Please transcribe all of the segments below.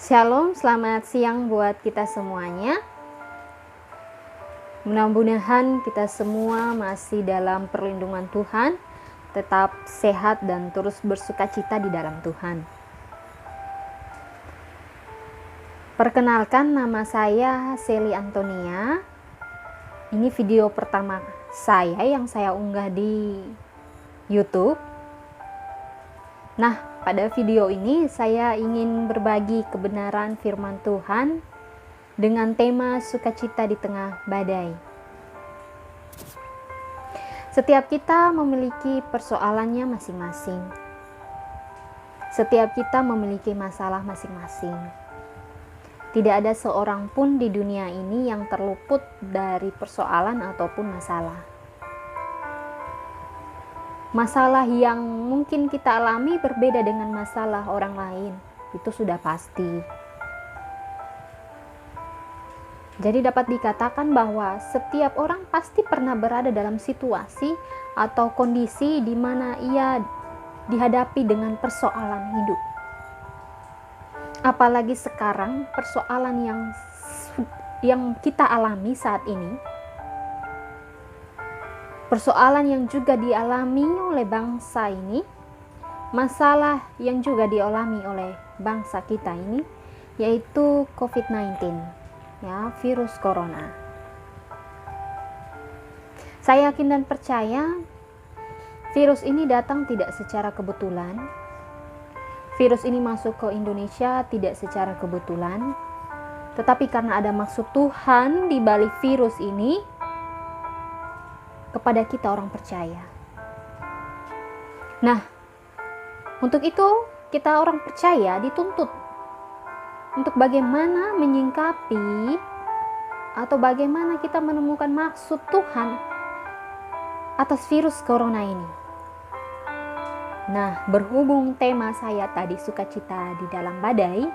Shalom, selamat siang buat kita semuanya. Mudah-mudahan kita semua masih dalam perlindungan Tuhan, tetap sehat dan terus bersukacita di dalam Tuhan. Perkenalkan, nama saya Sally Antonia. Ini video pertama saya yang saya unggah di YouTube. Nah, pada video ini saya ingin berbagi kebenaran firman Tuhan dengan tema sukacita di tengah badai. Setiap kita memiliki persoalannya masing-masing. Setiap kita memiliki masalah masing-masing. Tidak ada seorang pun di dunia ini yang terluput dari persoalan ataupun masalah. Masalah yang mungkin kita alami berbeda dengan masalah orang lain, itu sudah pasti. Jadi dapat dikatakan bahwa setiap orang pasti pernah berada dalam situasi atau kondisi di mana ia dihadapi dengan persoalan hidup. Apalagi sekarang persoalan yang kita alami saat ini, persoalan yang juga dialami oleh bangsa ini, masalah yang juga dialami oleh bangsa kita ini, yaitu COVID-19, ya, virus corona. Saya yakin dan percaya virus ini datang tidak secara kebetulan. Virus ini masuk ke Indonesia tidak secara kebetulan, tetapi karena ada maksud Tuhan di balik virus ini kepada kita orang percaya. Nah, untuk itu kita orang percaya dituntut untuk bagaimana menyingkapi atau bagaimana kita menemukan maksud Tuhan atas virus corona ini. Nah, berhubung tema saya tadi sukacita di dalam badai,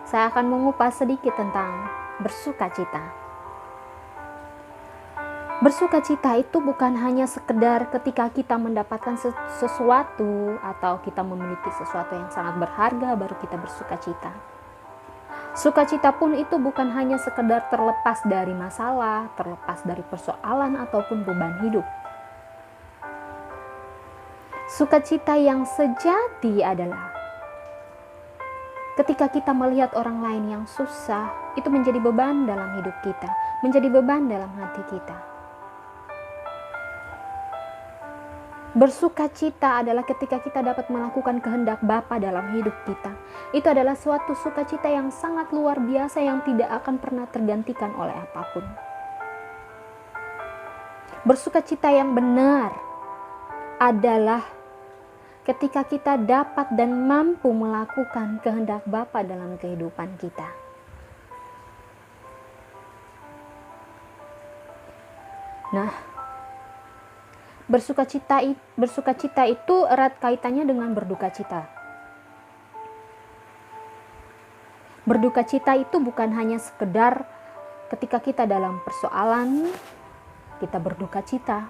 saya akan mengupas sedikit tentang bersukacita. Bersukacita itu bukan hanya sekedar ketika kita mendapatkan sesuatu atau kita memiliki sesuatu yang sangat berharga baru kita bersukacita. Sukacita pun itu bukan hanya sekedar terlepas dari masalah, terlepas dari persoalan ataupun beban hidup. Sukacita yang sejati adalah ketika kita melihat orang lain yang susah, itu menjadi beban dalam hidup kita, menjadi beban dalam hati kita. Bersukacita adalah ketika kita dapat melakukan kehendak Bapa dalam hidup kita. Itu adalah suatu sukacita yang sangat luar biasa yang tidak akan pernah tergantikan oleh apapun. Bersukacita yang benar adalah ketika kita dapat dan mampu melakukan kehendak Bapa dalam kehidupan kita. Nah, bersukacita itu erat kaitannya dengan berduka cita. Berduka cita itu bukan hanya sekedar ketika kita dalam persoalan, kita berduka cita.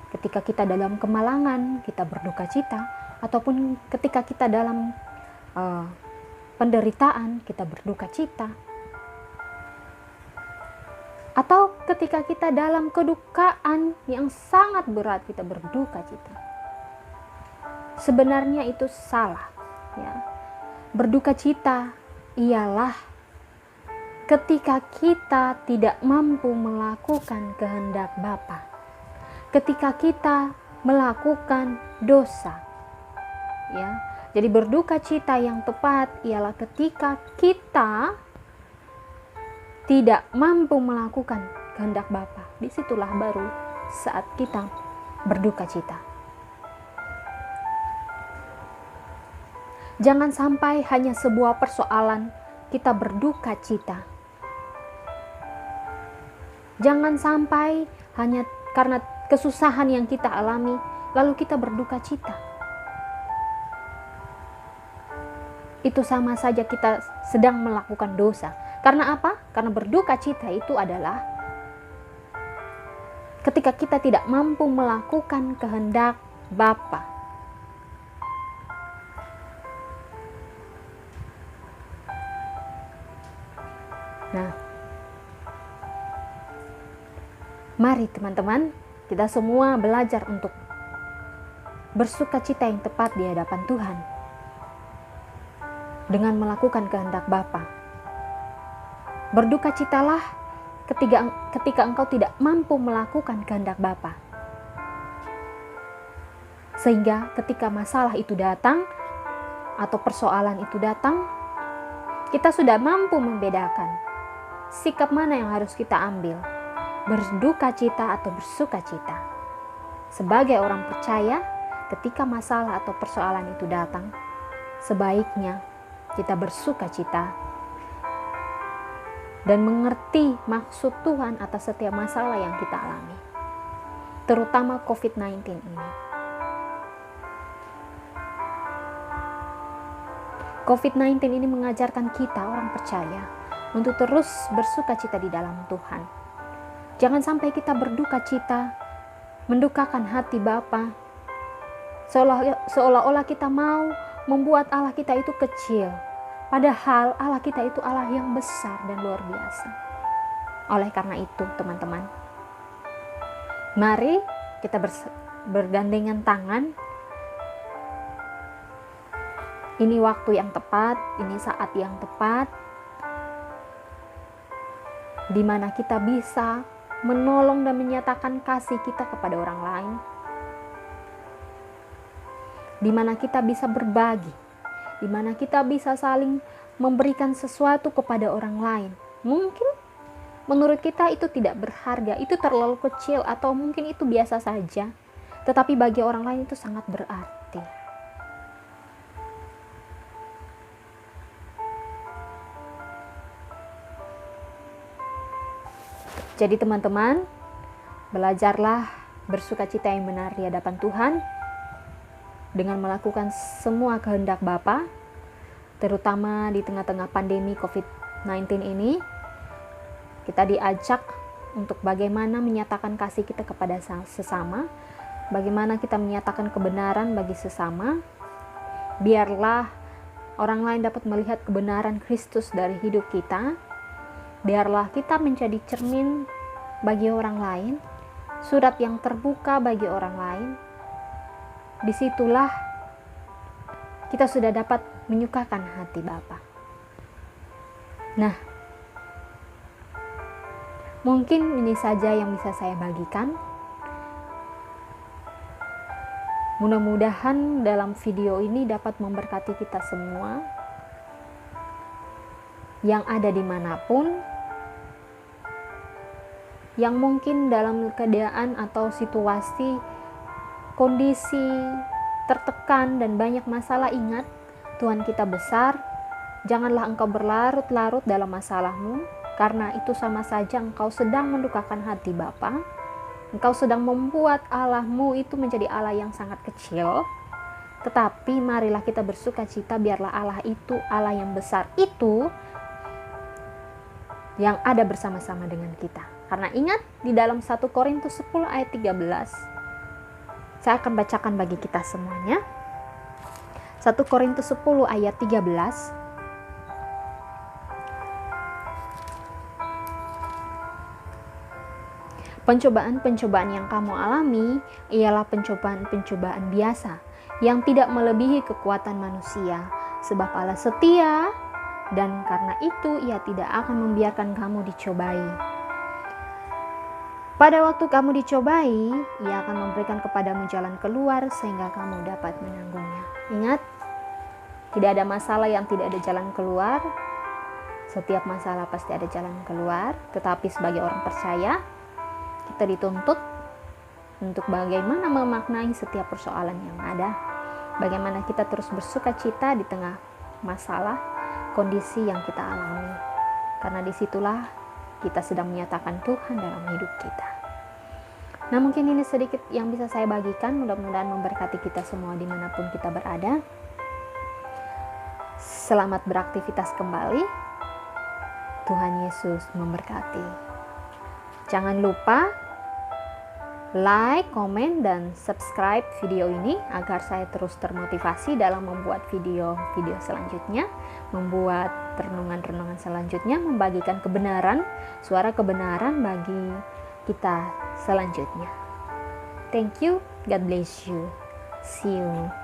Ketika kita dalam kemalangan, kita berduka cita. Ataupun ketika kita dalam penderitaan, kita berduka cita. Atau ketika kita dalam kedukaan yang sangat berat, kita berduka cita. Sebenarnya itu salah, ya. Berduka cita ialah ketika kita tidak mampu melakukan kehendak Bapa. Ketika kita melakukan dosa, ya. Jadi berduka cita yang tepat ialah ketika kita tidak mampu melakukan kehendak Bapa. Disitulah baru saat kita berduka cita. Jangan sampai hanya sebuah persoalan kita berduka cita. Jangan sampai hanya karena kesusahan yang kita alami lalu kita berduka cita. Itu sama saja kita sedang melakukan dosa. Karena apa? Karena berduka cita itu adalah ketika kita tidak mampu melakukan kehendak Bapa. Nah, mari teman-teman, kita semua belajar untuk bersukacita yang tepat di hadapan Tuhan dengan melakukan kehendak Bapa. Berdukacitalah ketika engkau tidak mampu melakukan kehendak Bapa. Sehingga ketika masalah itu datang atau persoalan itu datang, kita sudah mampu membedakan sikap mana yang harus kita ambil, berdukacita atau bersukacita. Sebagai orang percaya, ketika masalah atau persoalan itu datang, sebaiknya kita bersukacita dan mengerti maksud Tuhan atas setiap masalah yang kita alami, terutama COVID-19 ini. COVID-19 ini mengajarkan kita orang percaya untuk terus bersukacita di dalam Tuhan. Jangan sampai kita berdukacita, mendukakan hati Bapa, seolah-olah kita mau membuat Allah kita itu kecil, padahal Allah kita itu Allah yang besar dan luar biasa. Oleh karena itu teman-teman, mari kita bergandengan tangan. Ini waktu yang tepat, ini saat yang tepat, di mana kita bisa menolong dan menyatakan kasih kita kepada orang lain, di mana kita bisa berbagi, di mana kita bisa saling memberikan sesuatu kepada orang lain. Mungkin menurut kita itu tidak berharga, itu terlalu kecil, atau mungkin itu biasa saja, tetapi bagi orang lain itu sangat berarti. Jadi teman-teman, belajarlah bersukacita yang benar di hadapan Tuhan dengan melakukan semua kehendak Bapa, terutama di tengah-tengah pandemi COVID-19 ini. Kita diajak untuk bagaimana menyatakan kasih kita kepada sesama, bagaimana kita menyatakan kebenaran bagi sesama. Biarlah orang lain dapat melihat kebenaran Kristus dari hidup kita. Biarlah kita menjadi cermin bagi orang lain, surat yang terbuka bagi orang lain. Disitulah kita sudah dapat menyukakan hati Bapa. Nah, mungkin ini saja yang bisa saya bagikan. Mudah-mudahan dalam video ini dapat memberkati kita semua yang ada dimanapun, yang mungkin dalam keadaan atau situasi, kondisi tertekan dan banyak masalah. Ingat, Tuhan kita besar. Janganlah engkau berlarut-larut dalam masalahmu, karena itu sama saja engkau sedang mendukakan hati Bapa. Engkau sedang membuat Allahmu itu menjadi Allah yang sangat kecil. Tetapi marilah kita bersukacita, biarlah Allah itu, Allah yang besar itu, yang ada bersama-sama dengan kita. Karena ingat, di dalam 1 Korintus 10 ayat 13, saya akan bacakan bagi kita semuanya. 1 Korintus 10 ayat 13. Pencobaan-pencobaan yang kamu alami ialah pencobaan-pencobaan biasa, yang tidak melebihi kekuatan manusia, sebab Allah setia, dan karena itu Ia tidak akan membiarkan kamu dicobai. Pada waktu kamu dicobai, Ia akan memberikan kepadamu jalan keluar sehingga kamu dapat menanggungnya. Ingat, tidak ada masalah yang tidak ada jalan keluar. Setiap masalah pasti ada jalan keluar. Tetapi sebagai orang percaya, kita dituntut untuk bagaimana memaknai setiap persoalan yang ada. Bagaimana kita terus bersukacita di tengah masalah, kondisi yang kita alami. Karena disitulah kita sedang menyatakan Tuhan dalam hidup kita. Nah, mungkin ini sedikit yang bisa saya bagikan. Mudah-mudahan memberkati kita semua dimanapun kita berada. Selamat beraktivitas kembali. Tuhan Yesus memberkati. Jangan lupa like, komen, dan subscribe video ini agar saya terus termotivasi dalam membuat video-video selanjutnya, membuat renungan-renungan selanjutnya, membagikan kebenaran, suara kebenaran bagi kita selanjutnya. Thank you, God bless you. See you.